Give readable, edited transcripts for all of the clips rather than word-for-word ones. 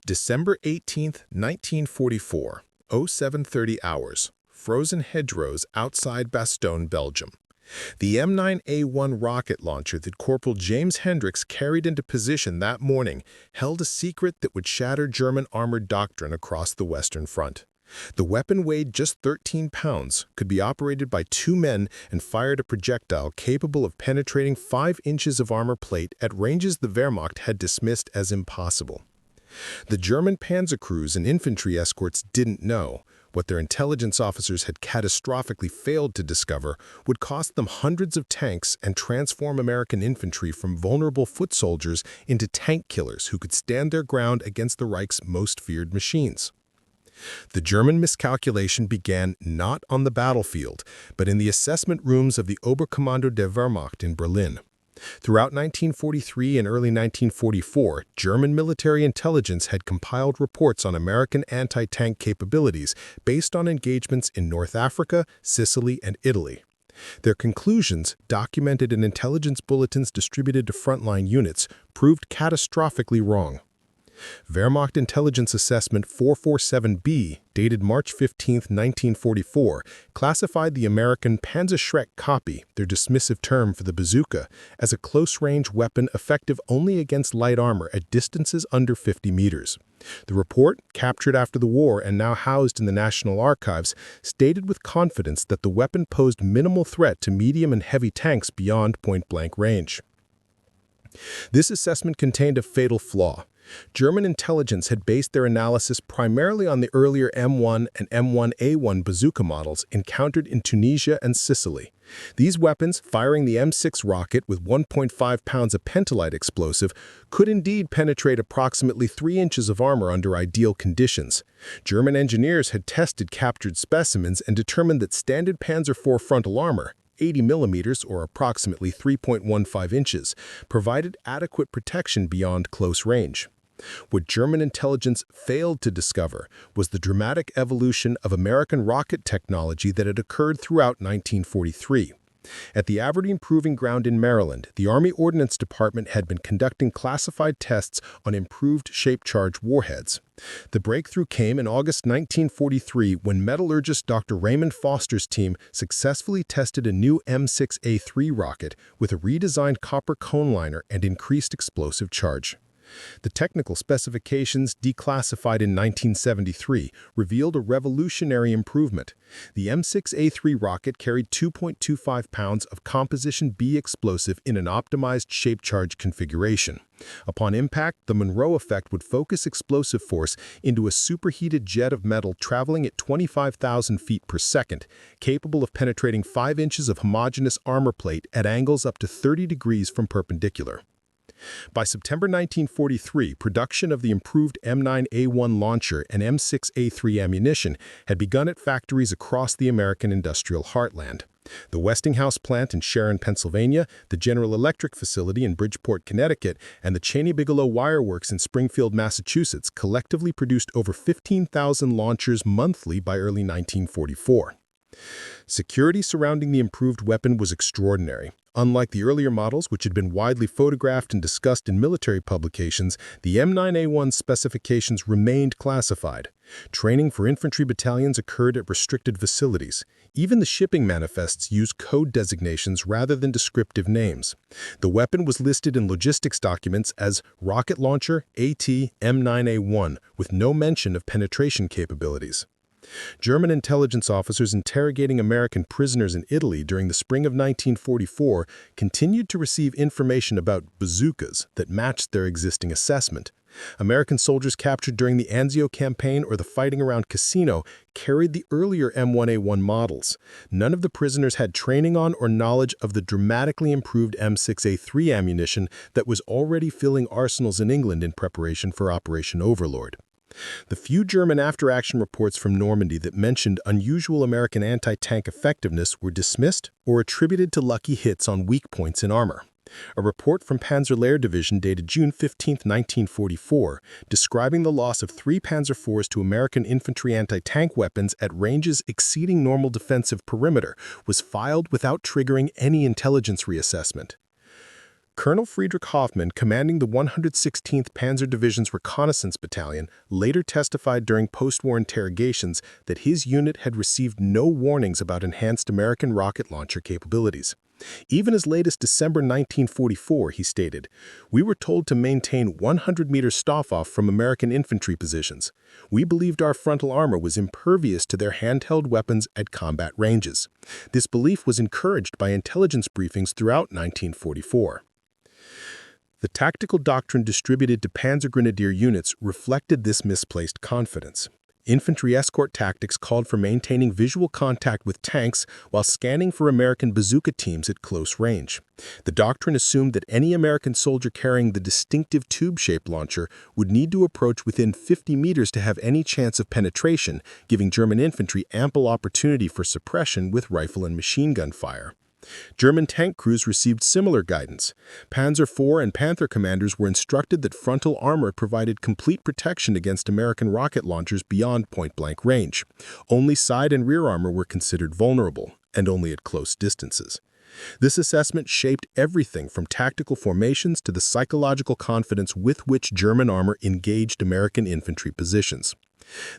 December 18, 1944, 0730 hours, frozen hedgerows outside Bastogne, Belgium. The M9A1 rocket launcher that Corporal James Hendricks carried into position that morning held a secret that would shatter German armored doctrine across the Western Front. The weapon weighed just 13 pounds, could be operated by 2 men, and fired a projectile capable of penetrating 5 inches of armor plate at ranges the Wehrmacht had dismissed as impossible. The German Panzer crews and infantry escorts didn't know. What their intelligence officers had catastrophically failed to discover would cost them hundreds of tanks and transform American infantry from vulnerable foot soldiers into tank killers who could stand their ground against the Reich's most feared machines. The German miscalculation began not on the battlefield, but in the assessment rooms of the Oberkommando der Wehrmacht in Berlin. Throughout 1943 and early 1944, German military intelligence had compiled reports on American anti-tank capabilities based on engagements in North Africa, Sicily, and Italy. Their conclusions, documented in intelligence bulletins distributed to frontline units, proved catastrophically wrong. Wehrmacht Intelligence Assessment 447B, dated March 15, 1944, classified the American Panzerschreck copy, their dismissive term for the bazooka, as a close-range weapon effective only against light armor at distances under 50 meters. The report, captured after the war and now housed in the National Archives, stated with confidence that the weapon posed minimal threat to medium and heavy tanks beyond point-blank range. This assessment contained a fatal flaw. German intelligence had based their analysis primarily on the earlier M1 and M1A1 bazooka models encountered in Tunisia and Sicily. These weapons, firing the M6 rocket with 1.5 pounds of pentolite explosive, could indeed penetrate approximately 3 inches of armor under ideal conditions. German engineers had tested captured specimens and determined that standard Panzer IV frontal armor, 80 millimeters or approximately 3.15 inches, provided adequate protection beyond close range. What German intelligence failed to discover was the dramatic evolution of American rocket technology that had occurred throughout 1943. At the Aberdeen Proving Ground in Maryland, the Army Ordnance Department had been conducting classified tests on improved shape-charge warheads. The breakthrough came in August 1943 when metallurgist Dr. Raymond Foster's team successfully tested a new M6A3 rocket with a redesigned copper cone liner and increased explosive charge. The technical specifications, declassified in 1973, revealed a revolutionary improvement. The M6A3 rocket carried 2.25 pounds of Composition B explosive in an optimized shape-charge configuration. Upon impact, the Monroe effect would focus explosive force into a superheated jet of metal traveling at 25,000 feet per second, capable of penetrating 5 inches of homogeneous armor plate at angles up to 30 degrees from perpendicular. By September 1943, production of the improved M9A1 launcher and M6A3 ammunition had begun at factories across the American industrial heartland. The Westinghouse plant in Sharon, Pennsylvania, the General Electric facility in Bridgeport, Connecticut, and the Cheney-Bigelow Wire Works in Springfield, Massachusetts collectively produced over 15,000 launchers monthly by early 1944. Security surrounding the improved weapon was extraordinary. Unlike the earlier models, which had been widely photographed and discussed in military publications, the M9A1 specifications remained classified. Training for infantry battalions occurred at restricted facilities. Even the shipping manifests used code designations rather than descriptive names. The weapon was listed in logistics documents as Rocket Launcher AT M9A1, with no mention of penetration capabilities. German intelligence officers interrogating American prisoners in Italy during the spring of 1944 continued to receive information about bazookas that matched their existing assessment. American soldiers captured during the Anzio campaign or the fighting around Cassino carried the earlier M1A1 models. None of the prisoners had training on or knowledge of the dramatically improved M6A3 ammunition that was already filling arsenals in England in preparation for Operation Overlord. The few German after-action reports from Normandy that mentioned unusual American anti-tank effectiveness were dismissed or attributed to lucky hits on weak points in armor. A report from Panzer Lehr Division dated June 15, 1944, describing the loss of 3 Panzer IVs to American infantry anti-tank weapons at ranges exceeding normal defensive perimeter, was filed without triggering any intelligence reassessment. Colonel Friedrich Hoffmann, commanding the 116th Panzer Division's Reconnaissance Battalion, later testified during post-war interrogations that his unit had received no warnings about enhanced American rocket launcher capabilities. Even as late as December 1944, he stated, "We were told to maintain 100 meters staff-off from American infantry positions. We believed our frontal armor was impervious to their handheld weapons at combat ranges." This belief was encouraged by intelligence briefings throughout 1944. The tactical doctrine distributed to Panzer Grenadier units reflected this misplaced confidence. Infantry escort tactics called for maintaining visual contact with tanks while scanning for American bazooka teams at close range. The doctrine assumed that any American soldier carrying the distinctive tube-shaped launcher would need to approach within 50 meters to have any chance of penetration, giving German infantry ample opportunity for suppression with rifle and machine gun fire. German tank crews received similar guidance. Panzer IV and Panther commanders were instructed that frontal armor provided complete protection against American rocket launchers beyond point-blank range. Only side and rear armor were considered vulnerable, and only at close distances. This assessment shaped everything from tactical formations to the psychological confidence with which German armor engaged American infantry positions.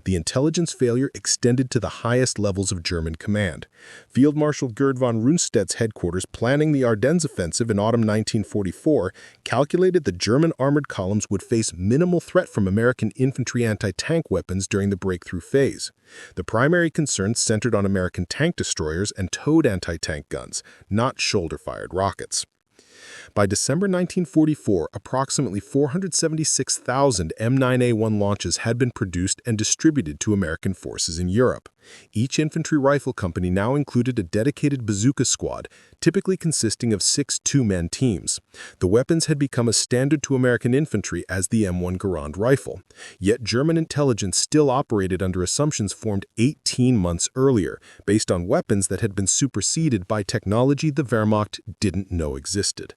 The intelligence failure extended to the highest levels of German command. Field Marshal Gerd von Rundstedt's headquarters planning the Ardennes offensive in autumn 1944 calculated that German armored columns would face minimal threat from American infantry anti-tank weapons during the breakthrough phase. The primary concerns centered on American tank destroyers and towed anti-tank guns, not shoulder-fired rockets. By December 1944, approximately 476,000 M9A1 launches had been produced and distributed to American forces in Europe. Each infantry rifle company now included a dedicated bazooka squad, typically consisting of 6 two-man teams. The weapons had become a standard to American infantry as the M1 Garand rifle. Yet German intelligence still operated under assumptions formed 18 months earlier, based on weapons that had been superseded by technology the Wehrmacht didn't know existed.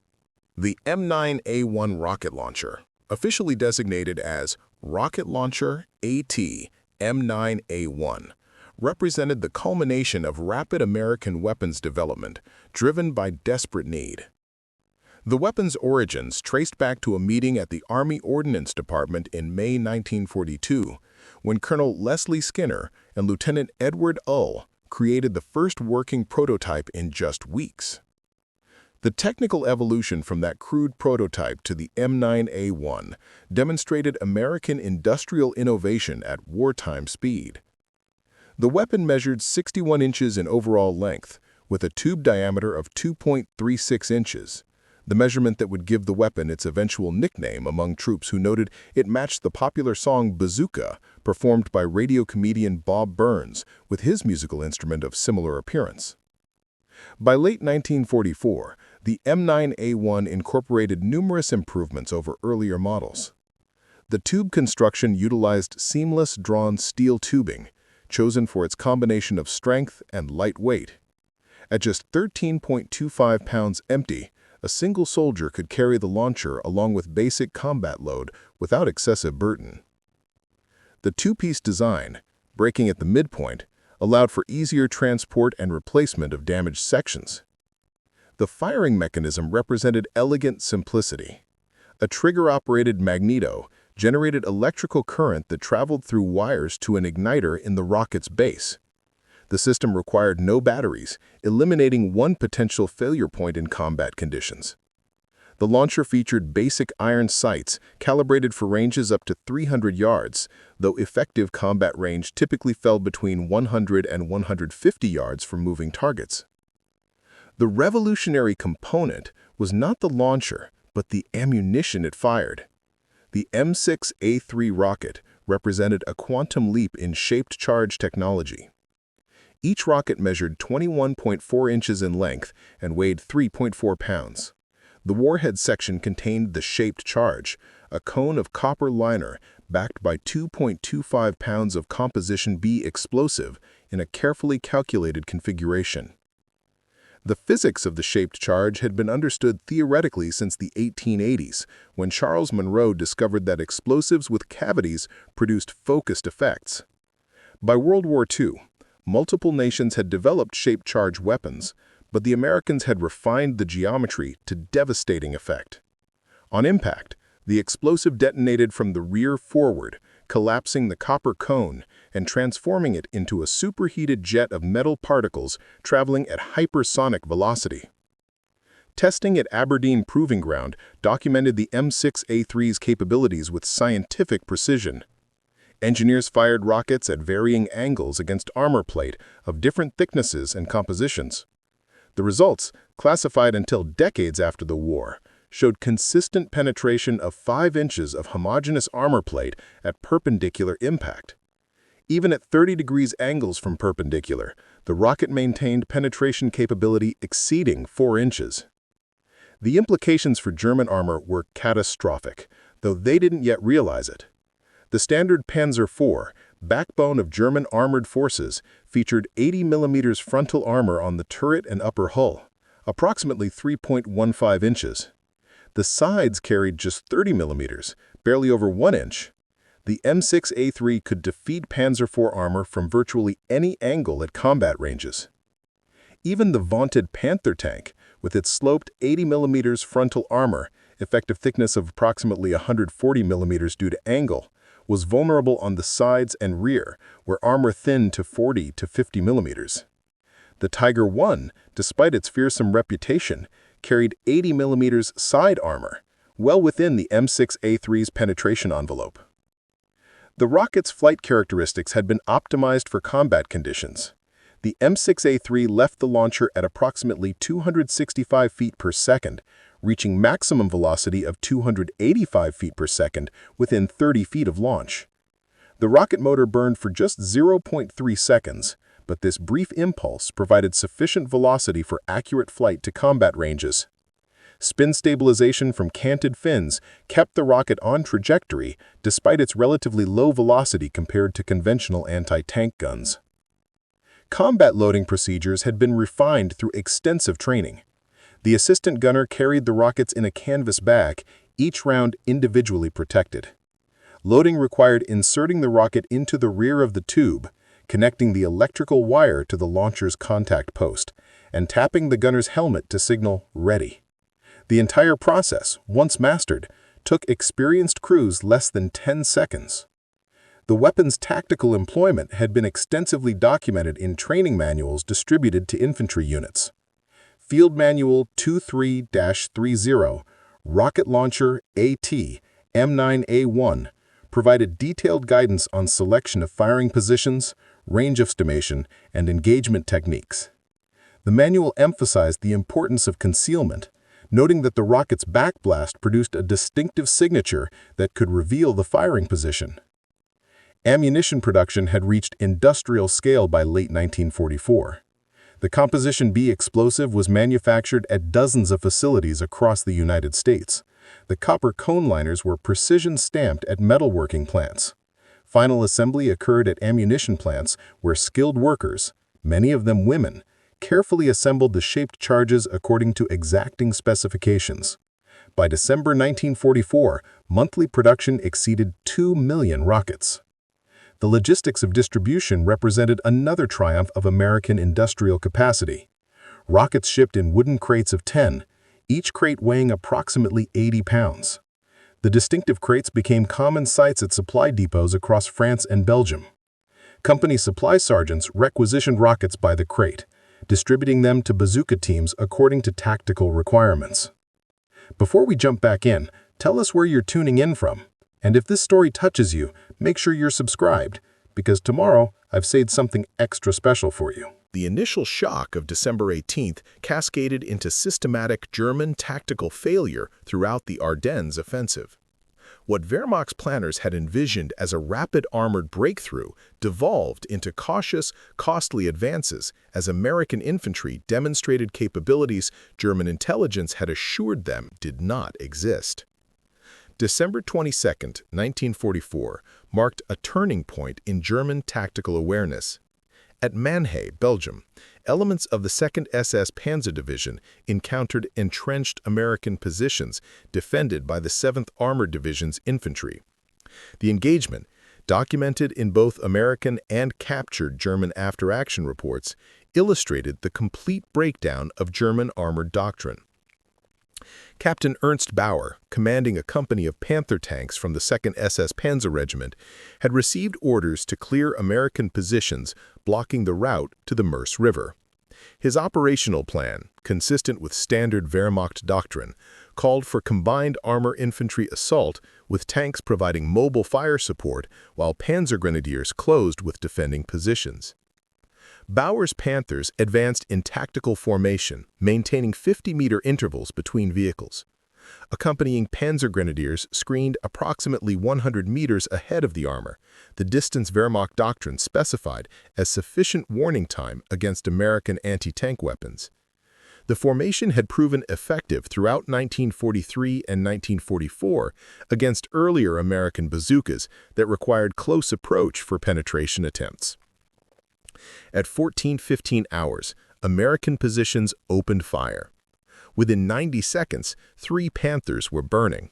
The M9A1 rocket launcher, officially designated as Rocket Launcher AT M9A1, represented the culmination of rapid American weapons development driven by desperate need. The weapon's origins traced back to a meeting at the Army Ordnance Department in May 1942, when Colonel Leslie Skinner and Lieutenant Edward Ull created the first working prototype in just weeks. The technical evolution from that crude prototype to the M9A1 demonstrated American industrial innovation at wartime speed. The weapon measured 61 inches in overall length, with a tube diameter of 2.36 inches, the measurement that would give the weapon its eventual nickname among troops who noted it matched the popular song Bazooka, performed by radio comedian Bob Burns, with his musical instrument of similar appearance. By late 1944, the M9A1 incorporated numerous improvements over earlier models. The tube construction utilized seamless drawn steel tubing, chosen for its combination of strength and light weight. At just 13.25 pounds empty, a single soldier could carry the launcher along with basic combat load without excessive burden. The two-piece design, breaking at the midpoint, allowed for easier transport and replacement of damaged sections. The firing mechanism represented elegant simplicity. A trigger-operated magneto generated electrical current that traveled through wires to an igniter in the rocket's base. The system required no batteries, eliminating one potential failure point in combat conditions. The launcher featured basic iron sights calibrated for ranges up to 300 yards, though effective combat range typically fell between 100 and 150 yards for moving targets. The revolutionary component was not the launcher, but the ammunition it fired. The M6A3 rocket represented a quantum leap in shaped charge technology. Each rocket measured 21.4 inches in length and weighed 3.4 pounds. The warhead section contained the shaped charge, a cone of copper liner backed by 2.25 pounds of Composition B explosive in a carefully calculated configuration. The physics of the shaped charge had been understood theoretically since the 1880s, when Charles Monroe discovered that explosives with cavities produced focused effects. By World War II, multiple nations had developed shaped charge weapons, but the Americans had refined the geometry to devastating effect. On impact, the explosive detonated from the rear forward, collapsing the copper cone and transforming it into a superheated jet of metal particles traveling at hypersonic velocity. Testing at Aberdeen Proving Ground documented the M6A3's capabilities with scientific precision. Engineers fired rockets at varying angles against armor plate of different thicknesses and compositions. The results, classified until decades after the war, showed consistent penetration of 5 inches of homogeneous armor plate at perpendicular impact. Even at 30 degrees angles from perpendicular, the rocket maintained penetration capability exceeding 4 inches. The implications for German armor were catastrophic, though they didn't yet realize it. The standard Panzer IV, backbone of German armored forces, featured 80 mm frontal armor on the turret and upper hull, approximately 3.15 inches. The sides carried just 30 mm, barely over 1 inch. The M6A3 could defeat Panzer IV armor from virtually any angle at combat ranges. Even the vaunted Panther tank, with its sloped 80 mm frontal armor, effective thickness of approximately 140 mm due to angle, was vulnerable on the sides and rear, where armor thinned to 40 to 50 mm. The Tiger I, despite its fearsome reputation, carried 80 mm side armor, well within the M6A3's penetration envelope. The rocket's flight characteristics had been optimized for combat conditions. The M6A3 left the launcher at approximately 265 feet per second, reaching maximum velocity of 285 feet per second within 30 feet of launch. The rocket motor burned for just 0.3 seconds, but this brief impulse provided sufficient velocity for accurate flight to combat ranges. Spin stabilization from canted fins kept the rocket on trajectory despite its relatively low velocity compared to conventional anti-tank guns. Combat loading procedures had been refined through extensive training. The assistant gunner carried the rockets in a canvas bag, each round individually protected. Loading required inserting the rocket into the rear of the tube, connecting the electrical wire to the launcher's contact post, and tapping the gunner's helmet to signal "ready." The entire process, once mastered, took experienced crews less than 10 seconds. The weapon's tactical employment had been extensively documented in training manuals distributed to infantry units. Field Manual 23-30, Rocket Launcher AT, M9A1, provided detailed guidance on selection of firing positions, range estimation, and engagement techniques. The manual emphasized the importance of concealment, noting that the rocket's backblast produced a distinctive signature that could reveal the firing position. Ammunition production had reached industrial scale by late 1944. The Composition B explosive was manufactured at dozens of facilities across the United States. The copper cone liners were precision-stamped at metalworking plants. Final assembly occurred at ammunition plants where skilled workers, many of them women, carefully assembled the shaped charges according to exacting specifications. By December 1944, monthly production exceeded 2 million rockets. The logistics of distribution represented another triumph of American industrial capacity. Rockets shipped in wooden crates of 10, each crate weighing approximately 80 pounds. The distinctive crates became common sights at supply depots across France and Belgium. Company supply sergeants requisitioned rockets by the crate, distributing them to bazooka teams according to tactical requirements. Before we jump back in, tell us where you're tuning in from. And if this story touches you, make sure you're subscribed, because tomorrow I've saved something extra special for you. The initial shock of December 18th cascaded into systematic German tactical failure throughout the Ardennes offensive. What Wehrmacht's planners had envisioned as a rapid armored breakthrough devolved into cautious, costly advances as American infantry demonstrated capabilities German intelligence had assured them did not exist. December 22, 1944, marked a turning point in German tactical awareness. At Mannheim, Belgium, elements of the 2nd SS Panzer Division encountered entrenched American positions defended by the 7th Armored Division's infantry. The engagement, documented in both American and captured German after-action reports, illustrated the complete breakdown of German armored doctrine. Captain Ernst Bauer, commanding a company of Panther tanks from the 2nd SS Panzer Regiment, had received orders to clear American positions blocking the route to the Meuse River. His operational plan, consistent with standard Wehrmacht doctrine, called for combined armor infantry assault with tanks providing mobile fire support while Panzer Grenadiers closed with defending positions. Bauer's Panthers advanced in tactical formation, maintaining 50-meter intervals between vehicles. Accompanying Panzer Grenadiers screened approximately 100 meters ahead of the armor, the distance Wehrmacht doctrine specified as sufficient warning time against American anti-tank weapons. The formation had proven effective throughout 1943 and 1944 against earlier American bazookas that required close approach for penetration attempts. At 14:15 hours, American positions opened fire. Within 90 seconds, 3 Panthers were burning.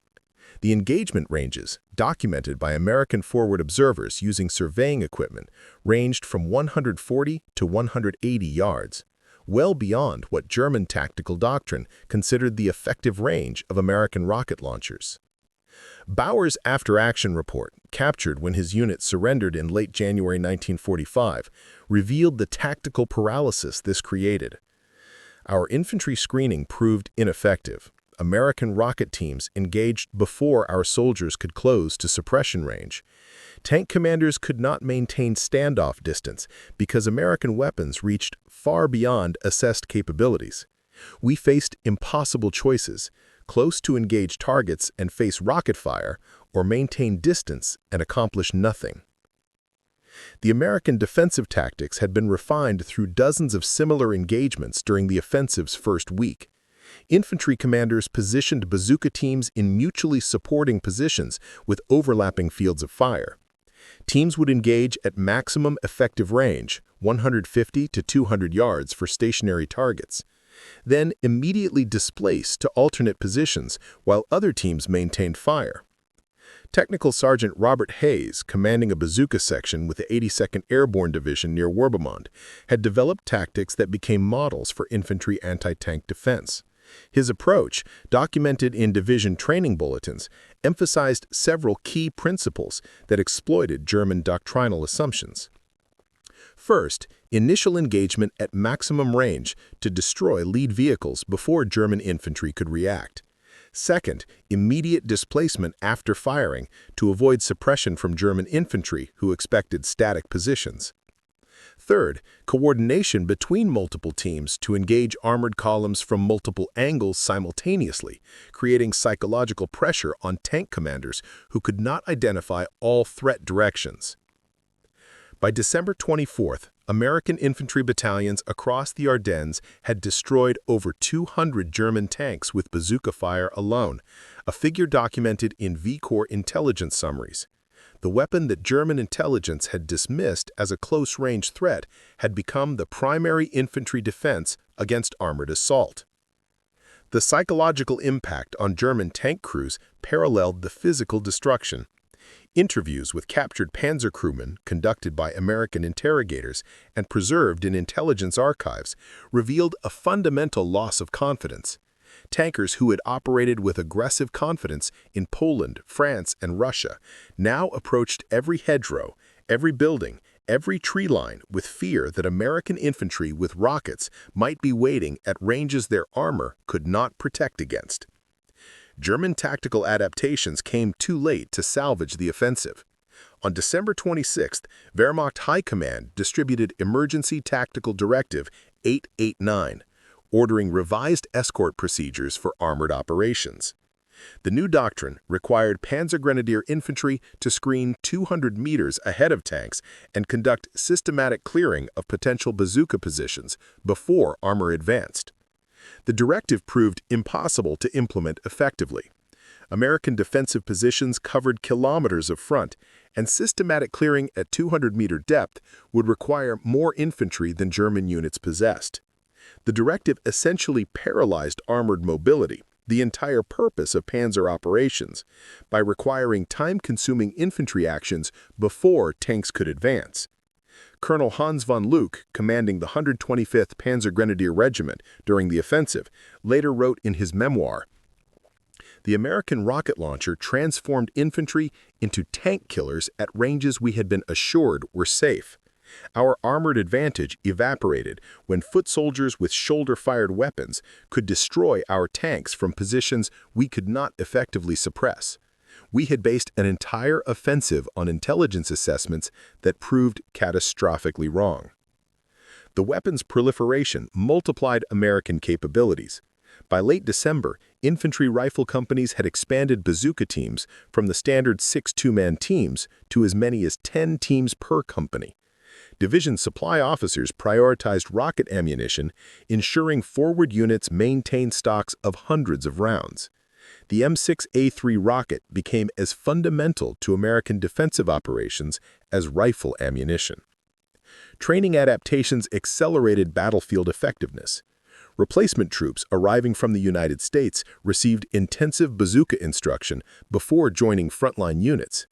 The engagement ranges, documented by American forward observers using surveying equipment, ranged from 140 to 180 yards, well beyond what German tactical doctrine considered the effective range of American rocket launchers. Bauer's after-action report, captured when his unit surrendered in late January 1945, revealed the tactical paralysis this created. Our infantry screening proved ineffective. American rocket teams engaged before our soldiers could close to suppression range. Tank commanders could not maintain standoff distance because American weapons reached far beyond assessed capabilities. We faced impossible choices: close to engage targets and face rocket fire, or maintain distance and accomplish nothing. The American defensive tactics had been refined through dozens of similar engagements during the offensive's first week. Infantry commanders positioned bazooka teams in mutually supporting positions with overlapping fields of fire. Teams would engage at maximum effective range, 150 to 200 yards for stationary targets, then immediately displace to alternate positions while other teams maintained fire. Technical Sergeant Robert Hayes, commanding a bazooka section with the 82nd Airborne Division near Wehrmacht, had developed tactics that became models for infantry anti-tank defense. His approach, documented in division training bulletins, emphasized several key principles that exploited German doctrinal assumptions. First, initial engagement at maximum range to destroy lead vehicles before German infantry could react. Second, immediate displacement after firing to avoid suppression from German infantry who expected static positions. Third, coordination between multiple teams to engage armored columns from multiple angles simultaneously, creating psychological pressure on tank commanders who could not identify all threat directions. By December 24th, American infantry battalions across the Ardennes had destroyed over 200 German tanks with bazooka fire alone, a figure documented in V Corps intelligence summaries. The weapon that German intelligence had dismissed as a close-range threat had become the primary infantry defense against armored assault. The psychological impact on German tank crews paralleled the physical destruction. Interviews with captured Panzer crewmen, conducted by American interrogators and preserved in intelligence archives, revealed a fundamental loss of confidence. Tankers who had operated with aggressive confidence in Poland, France, and Russia now approached every hedgerow, every building, every tree line with fear that American infantry with rockets might be waiting at ranges their armor could not protect against. German tactical adaptations came too late to salvage the offensive. On December 26th, Wehrmacht High Command distributed Emergency Tactical Directive 889, ordering revised escort procedures for armored operations. The new doctrine required Panzer Grenadier infantry to screen 200 meters ahead of tanks and conduct systematic clearing of potential bazooka positions before armor advanced. The directive proved impossible to implement effectively. American defensive positions covered kilometers of front, and systematic clearing at 200-meter depth would require more infantry than German units possessed. The directive essentially paralyzed armored mobility. the entire purpose of panzer operations, by requiring time-consuming infantry actions before tanks could advance. Colonel Hans von Luke, commanding the 125th Panzer Grenadier Regiment during the offensive, later wrote in his memoir, "The American rocket launcher transformed infantry into tank killers at ranges we had been assured were safe. Our armored advantage evaporated when foot soldiers with shoulder-fired weapons could destroy our tanks from positions we could not effectively suppress. We had based an entire offensive on intelligence assessments that proved catastrophically wrong." The weapons proliferation multiplied American capabilities. By late December, infantry rifle companies had expanded bazooka teams from the standard 6 two-man teams to as many as 10 teams per company. Division supply officers prioritized rocket ammunition, ensuring forward units maintained stocks of hundreds of rounds. The M6A3 rocket became as fundamental to American defensive operations as rifle ammunition. Training adaptations accelerated battlefield effectiveness. Replacement troops arriving from the United States received intensive bazooka instruction before joining frontline units.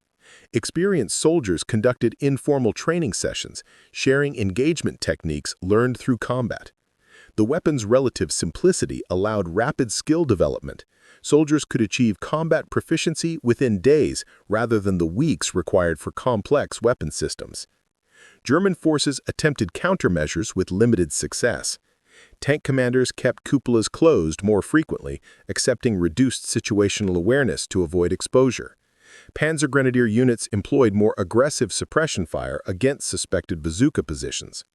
Experienced soldiers conducted informal training sessions, sharing engagement techniques learned through combat. The weapon's relative simplicity allowed rapid skill development. Soldiers could achieve combat proficiency within days rather than the weeks required for complex weapon systems. German forces attempted countermeasures with limited success. Tank commanders kept cupolas closed more frequently, accepting reduced situational awareness to avoid exposure. Panzer Grenadier units employed more aggressive suppression fire against suspected bazooka positions.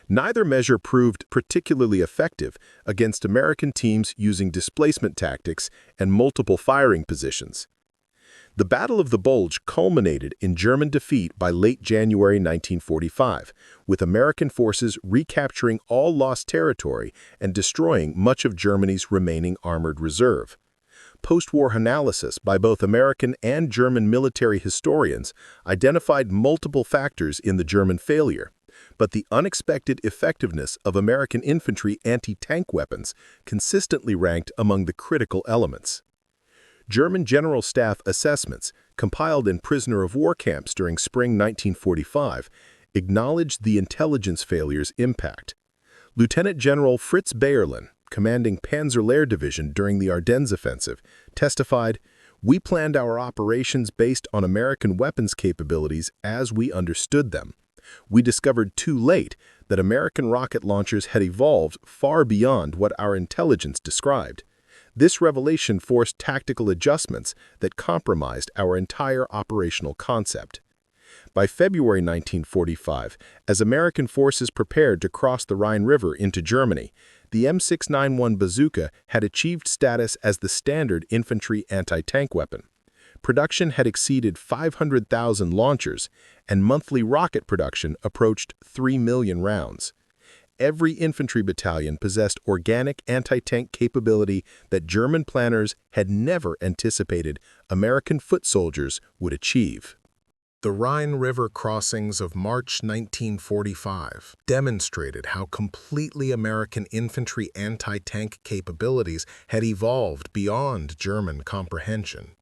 Neither measure proved particularly effective against American teams using displacement tactics and multiple firing positions. The Battle of the Bulge culminated in German defeat by late January 1945, with American forces recapturing all lost territory and destroying much of Germany's remaining armored reserve. Post-war analysis by both American and German military historians identified multiple factors in the German failure, but the unexpected effectiveness of American infantry anti-tank weapons consistently ranked among the critical elements. German General Staff assessments, compiled in prisoner-of-war camps during spring 1945, acknowledged the intelligence failure's impact. Lieutenant General Fritz Bayerlein, commanding Panzer Lehr Division during the Ardennes offensive, testified, "We planned our operations based on American weapons capabilities as we understood them. We discovered too late that American rocket launchers had evolved far beyond what our intelligence described. This revelation forced tactical adjustments that compromised our entire operational concept." By February 1945, as American forces prepared to cross the Rhine River into Germany, the M691 bazooka had achieved status as the standard infantry anti-tank weapon. Production had exceeded 500,000 launchers, and monthly rocket production approached 3 million rounds. Every infantry battalion possessed organic anti-tank capability that German planners had never anticipated American foot soldiers would achieve. The Rhine River crossings of March 1945 demonstrated how completely American infantry anti-tank capabilities had evolved beyond German comprehension.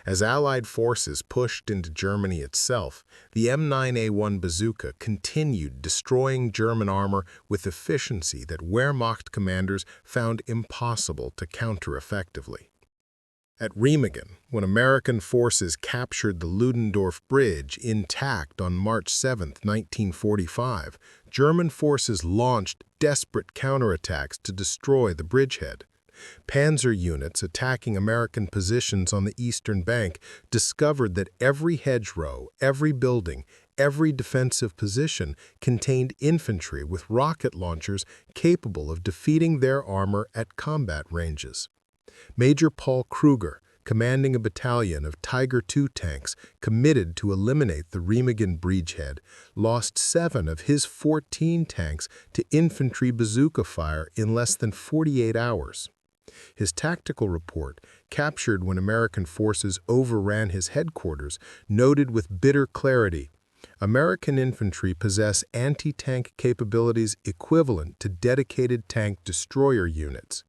As Allied forces pushed into Germany itself, the M9A1 bazooka continued destroying German armor with efficiency that Wehrmacht commanders found impossible to counter effectively. At Remagen, when American forces captured the Ludendorff Bridge intact on March 7, 1945, German forces launched desperate counterattacks to destroy the bridgehead. Panzer units attacking American positions on the eastern bank discovered that every hedgerow, every building, every defensive position contained infantry with rocket launchers capable of defeating their armor at combat ranges. Major Paul Kruger, commanding a battalion of Tiger II tanks committed to eliminate the Remagen bridgehead, lost 7 of his 14 tanks to infantry bazooka fire in less than 48 hours. His tactical report, captured when American forces overran his headquarters, noted with bitter clarity, "American infantry possess anti-tank capabilities equivalent to dedicated tank destroyer units.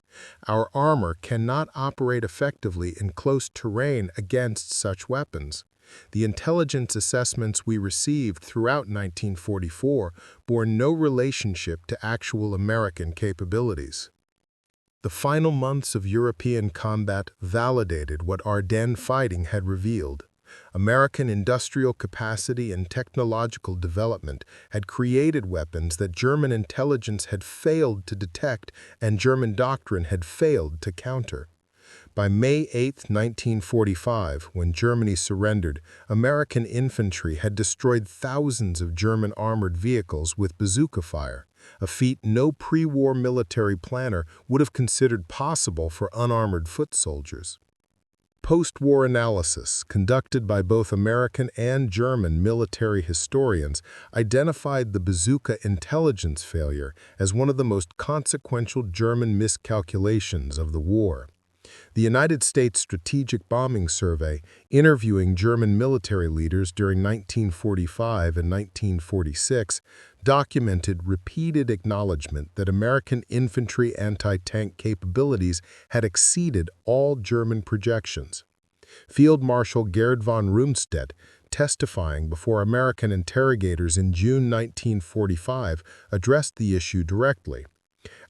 Our armor cannot operate effectively in close terrain against such weapons. The intelligence assessments we received throughout 1944 bore no relationship to actual American capabilities. The final months of European combat validated what Ardennes fighting had revealed. American industrial capacity and technological development had created weapons that German intelligence had failed to detect and German doctrine had failed to counter. By May 8, 1945, when Germany surrendered, American infantry had destroyed thousands of German armored vehicles with bazooka fire, a feat no pre-war military planner would have considered possible for unarmored foot soldiers. Post-war analysis, conducted by both American and German military historians, identified the bazooka intelligence failure as one of the most consequential German miscalculations of the war. The United States Strategic Bombing Survey, interviewing German military leaders during 1945 and 1946, documented repeated acknowledgement that American infantry anti-tank capabilities had exceeded all German projections. Field Marshal Gerd von Rundstedt, testifying before American interrogators in June 1945, addressed the issue directly.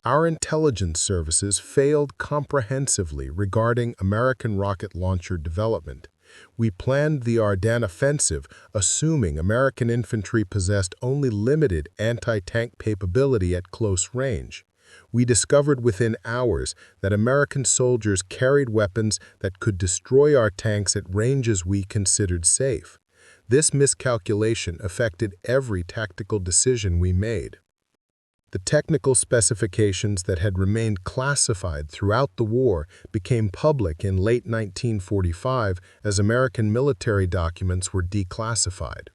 Our intelligence services failed comprehensively regarding American rocket launcher development. We planned the Ardennes offensive, assuming American infantry possessed only limited anti-tank capability at close range. We discovered within hours that American soldiers carried weapons that could destroy our tanks at ranges we considered safe. This miscalculation affected every tactical decision we made. The technical specifications that had remained classified throughout the war became public in late 1945 as American military documents were declassified.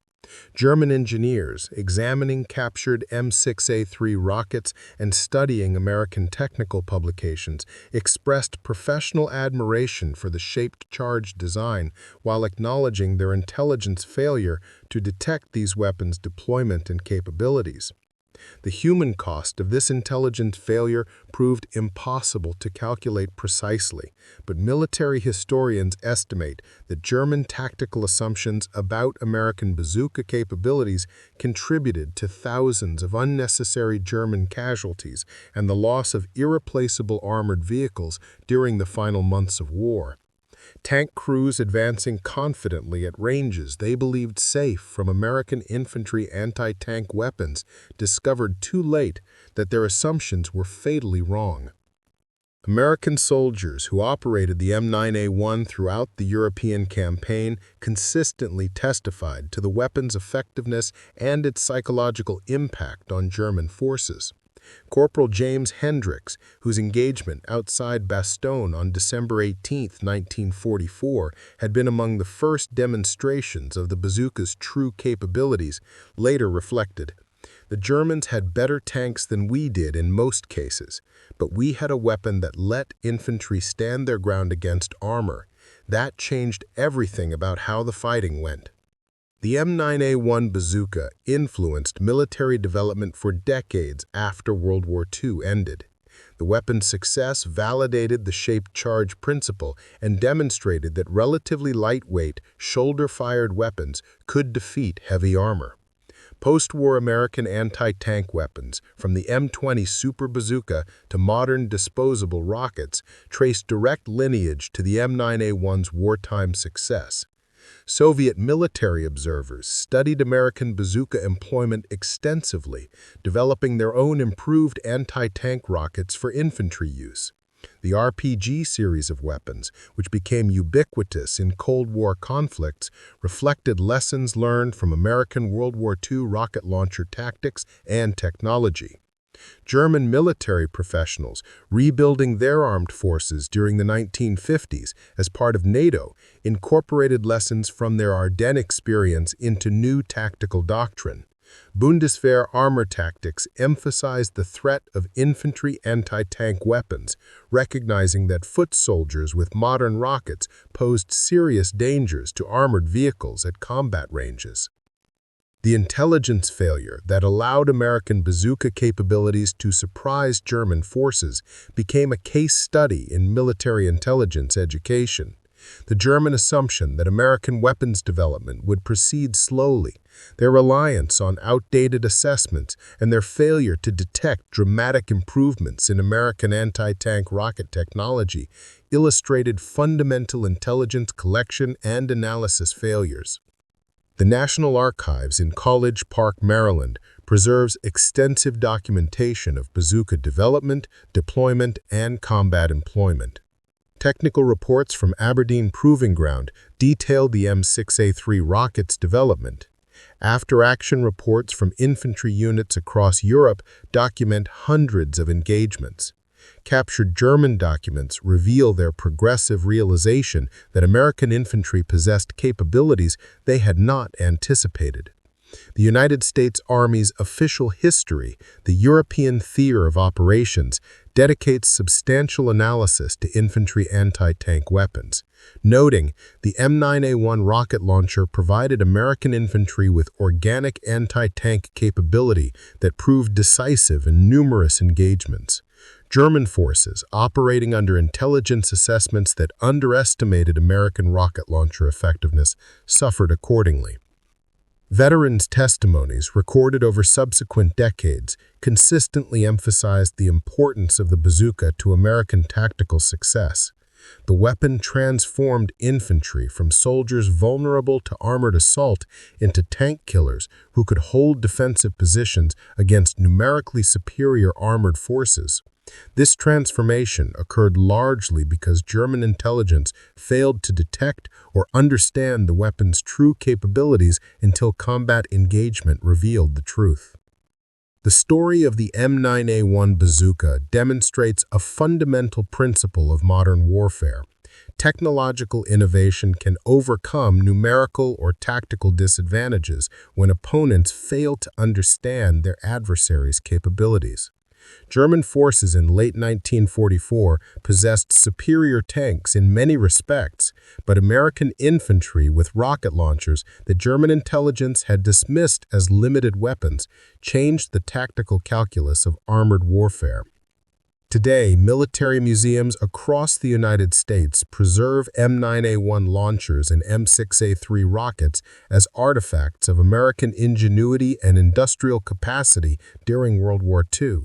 German engineers, examining captured M6A3 rockets and studying American technical publications, expressed professional admiration for the shaped charge design while acknowledging their intelligence failure to detect these weapons' deployment and capabilities. The human cost of this intelligent failure proved impossible to calculate precisely, but military historians estimate that German tactical assumptions about American bazooka capabilities contributed to thousands of unnecessary German casualties and the loss of irreplaceable armored vehicles during the final months of war. Tank crews advancing confidently at ranges they believed safe from American infantry anti-tank weapons discovered too late that their assumptions were fatally wrong. American soldiers who operated the M9A1 throughout the European campaign consistently testified to the weapon's effectiveness and its psychological impact on German forces. Corporal James Hendricks, whose engagement outside Bastogne on December 18, 1944, had been among the first demonstrations of the bazooka's true capabilities, later reflected, "The Germans had better tanks than we did in most cases, but we had a weapon that let infantry stand their ground against armor. That changed everything about how the fighting went." The M9A1 bazooka influenced military development for decades after World War II ended. The weapon's success validated the shaped charge principle and demonstrated that relatively lightweight, shoulder-fired weapons could defeat heavy armor. Post-war American anti-tank weapons, from the M20 Super Bazooka to modern disposable rockets, traced direct lineage to the M9A1's wartime success. Soviet military observers studied American bazooka employment extensively, developing their own improved anti-tank rockets for infantry use. The RPG series of weapons, which became ubiquitous in Cold War conflicts, reflected lessons learned from American World War II rocket launcher tactics and technology. German military professionals, rebuilding their armed forces during the 1950s as part of NATO, incorporated lessons from their Ardennes experience into new tactical doctrine. Bundeswehr armor tactics emphasized the threat of infantry anti-tank weapons, recognizing that foot soldiers with modern rockets posed serious dangers to armored vehicles at combat ranges. The intelligence failure that allowed American bazooka capabilities to surprise German forces became a case study in military intelligence education. The German assumption that American weapons development would proceed slowly, their reliance on outdated assessments, and their failure to detect dramatic improvements in American anti-tank rocket technology illustrated fundamental intelligence collection and analysis failures. The National Archives in College Park, Maryland, preserves extensive documentation of bazooka development, deployment, and combat employment. Technical reports from Aberdeen Proving Ground detail the M6A3 rocket's development. After-action reports from infantry units across Europe document hundreds of engagements. Captured German documents reveal their progressive realization that American infantry possessed capabilities they had not anticipated. The United States Army's official history, the European Theater of Operations, dedicates substantial analysis to infantry anti-tank weapons, noting the M9A1 rocket launcher provided American infantry with organic anti-tank capability that proved decisive in numerous engagements. German forces, operating under intelligence assessments that underestimated American rocket launcher effectiveness, suffered accordingly. Veterans' testimonies recorded over subsequent decades consistently emphasized the importance of the bazooka to American tactical success. The weapon transformed infantry from soldiers vulnerable to armored assault into tank killers who could hold defensive positions against numerically superior armored forces. This transformation occurred largely because German intelligence failed to detect or understand the weapon's true capabilities until combat engagement revealed the truth. The story of the M9A1 bazooka demonstrates a fundamental principle of modern warfare. Technological innovation can overcome numerical or tactical disadvantages when opponents fail to understand their adversary's capabilities. German forces in late 1944 possessed superior tanks in many respects, but American infantry with rocket launchers that German intelligence had dismissed as limited weapons changed the tactical calculus of armored warfare. Today, military museums across the United States preserve M9A1 launchers and M6A3 rockets as artifacts of American ingenuity and industrial capacity during World War II.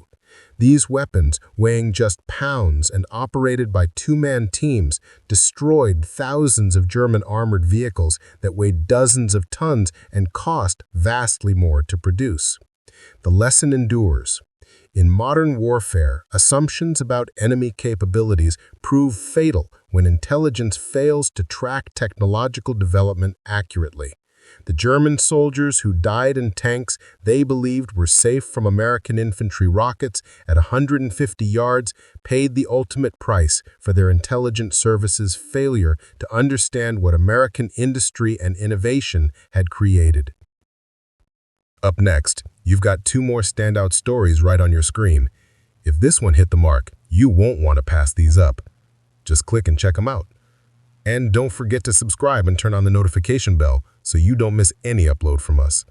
These weapons, weighing just pounds and operated by two-man teams, destroyed thousands of German armored vehicles that weighed dozens of tons and cost vastly more to produce. The lesson endures. In modern warfare, assumptions about enemy capabilities prove fatal when intelligence fails to track technological development accurately. The German soldiers who died in tanks they believed were safe from American infantry rockets at 150 yards paid the ultimate price for their intelligence services' failure to understand what American industry and innovation had created. Up next, you've got two more standout stories right on your screen. If this one hit the mark, you won't want to pass these up. Just click and check them out. And don't forget to subscribe and turn on the notification bell so you don't miss any upload from us.